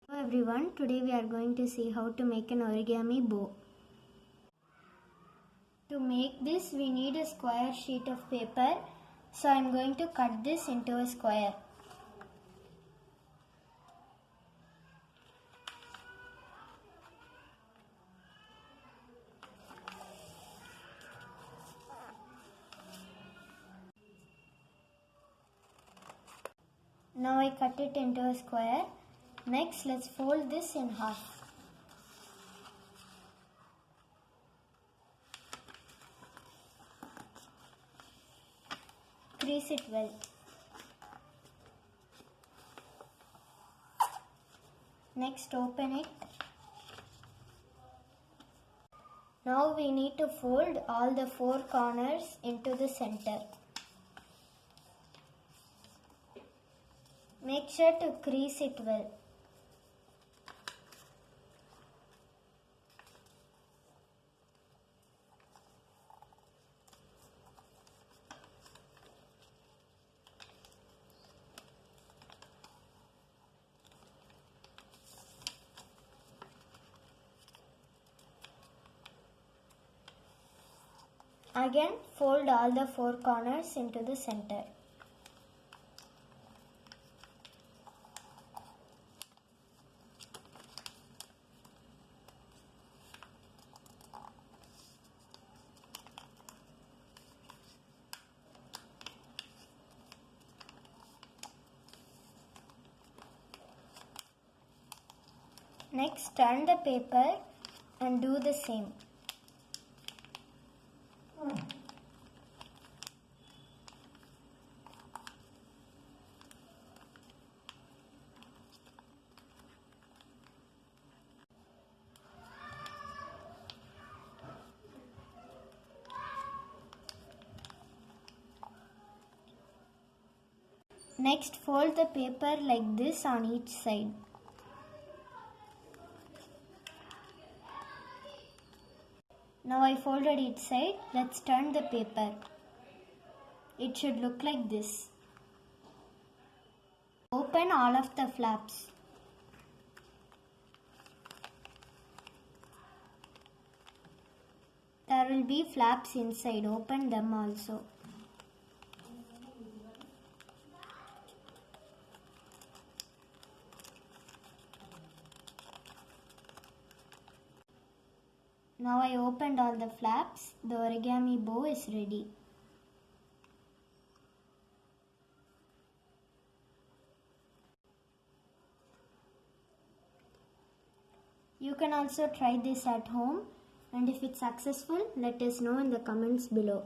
Hello everyone, today we are going to see how to make an origami bow. To make this we need a square sheet of paper, so I am going to cut this into a square. Now I cut it into a square. Next let's fold this in half. Crease it well. Next open it. Now we need to fold all the four corners into the center. Make sure to crease it well. Again, fold all the four corners into the center. Next, turn the paper and do the same. Next, fold the paper like this on each side. Now I folded each side. Let's turn the paper. It should look like this. Open all of the flaps. There will be flaps inside. Open them also. Now I opened all the flaps. The origami bow is ready. You can also try this at home, and if it's successful, let us know in the comments below.